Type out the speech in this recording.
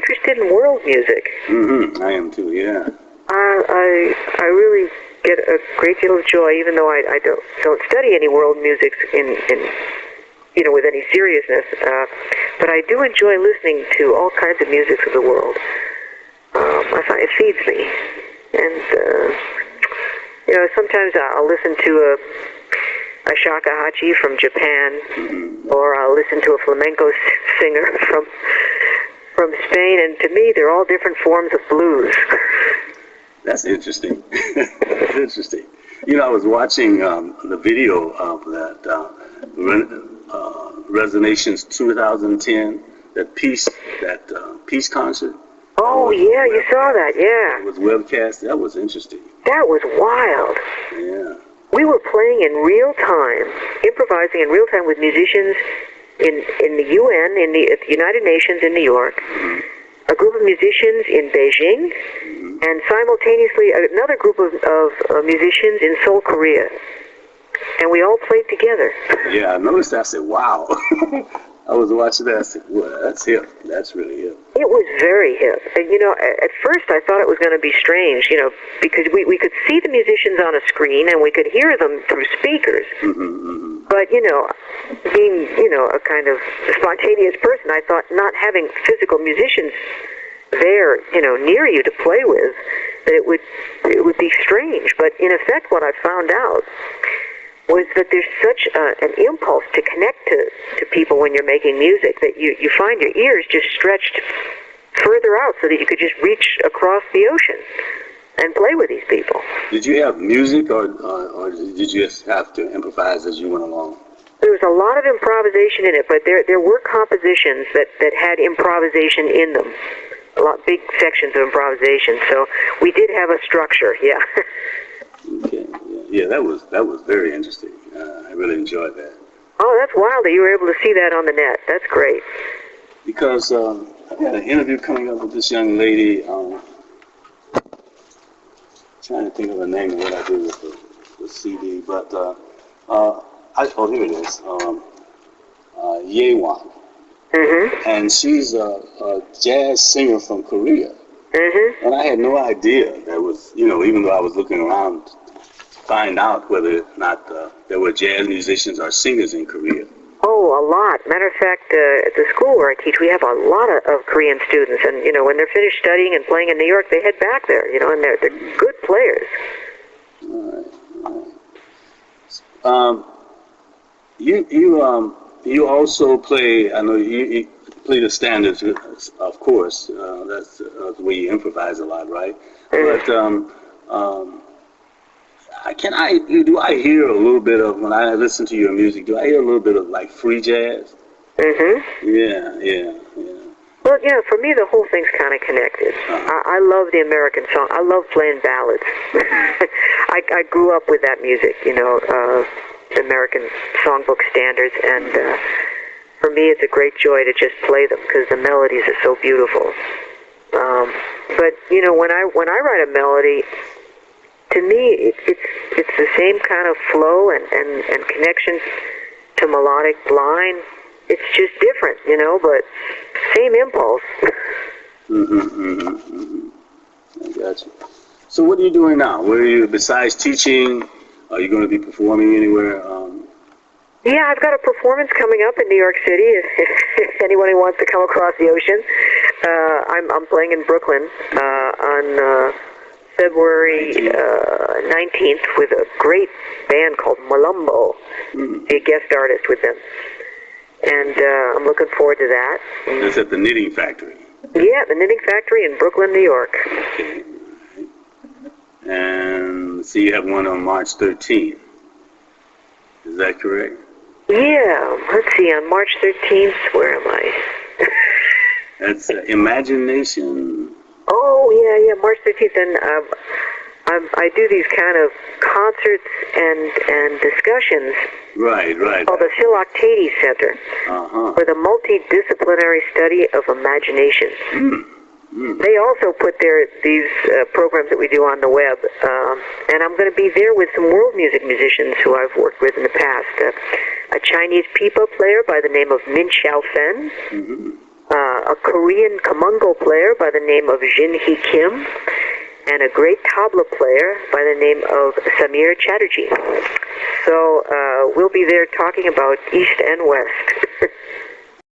interested in world music. I am too. Yeah. I really get a great deal of joy, even though I don't study any world music in with any seriousness. But I do enjoy listening to all kinds of music of the world. I find it feeds me, and sometimes I'll listen to a shakuhachi from Japan, or I'll listen to a flamenco singer from Spain, and to me, they're all different forms of blues. That's interesting. That's interesting. I was watching the video of that Resonations 2010, that peace concert. Oh, yeah, you saw that, yeah. It was webcast. That was interesting. That was wild. Yeah. We were playing in real time, improvising in real time with musicians in the UN, at the United Nations in New York, a group of musicians in Beijing, and simultaneously another group of musicians in Seoul, Korea. And we all played together. Yeah, I noticed that. I said, wow. I was watching that. I said, well, that's hip. That's really hip. It was very hip. And, at first I thought it was going to be strange, because we could see the musicians on a screen and we could hear them through speakers. But, being, a kind of spontaneous person, I thought not having physical musicians there, near you to play with, that it would be strange. But in effect, what I found out was that there's such an impulse to connect to people when you're making music that you find your ears just stretched further out so that you could just reach across the ocean and play with these people. Did you have music, or did you just have to improvise as you went along? There was a lot of improvisation in it, but there were compositions that had improvisation in them. Big sections of improvisation. So we did have a structure, yeah. Okay. Yeah, that was very interesting. I really enjoyed that. Oh, that's wild that you were able to see that on the net. That's great. Because I had an interview coming up with this young lady. Trying to think of the name of what I did with the CD, but here it is. Yewan. And she's a jazz singer from Korea. And I had no idea that was, even though I was looking around to find out whether or not there were jazz musicians or singers in Korea. Oh, a lot. Matter of fact, at the school where I teach, we have a lot of Korean students. And, when they're finished studying and playing in New York, they head back there, and they're good players. All right. You also play, I know you play the standards, of course. That's the way you improvise a lot, right? But do I hear a little bit of, when I listen to your music, do I hear a little bit of like free jazz? Yeah. Well, for me, the whole thing's kind of connected. I love the American song. I love playing ballads. I grew up with that music, American songbook standards, and for me, it's a great joy to just play them because the melodies are so beautiful. But when I write a melody, to me, it's the same kind of flow and connection to melodic line. It's just different, but same impulse. I got you. So what are you doing now? Where are you, besides teaching? Are you going to be performing anywhere? Yeah, I've got a performance coming up in New York City. If anybody wants to come across the ocean, I'm playing in Brooklyn on February 19th with a great band called Malumbo. Be a guest artist with them, and I'm looking forward to that. That's at the Knitting Factory. Yeah, the Knitting Factory in Brooklyn, New York. Okay. And see, you have one on March 13th. Is that correct? Yeah. Let's see, on March 13th, where am I? That's Imagination. Oh, yeah, March 13th. And I do these kind of concerts and discussions. Right. Called the Philoctetes Center for the multidisciplinary study of imagination. They also put these programs that we do on the web, and I'm going to be there with some world music musicians who I've worked with in the past. A Chinese pipa player by the name of Min Xiao Fen, a Korean kamungo player by the name of Jin-hee Kim, and a great tabla player by the name of Samir Chatterjee. So we'll be there talking about East and West.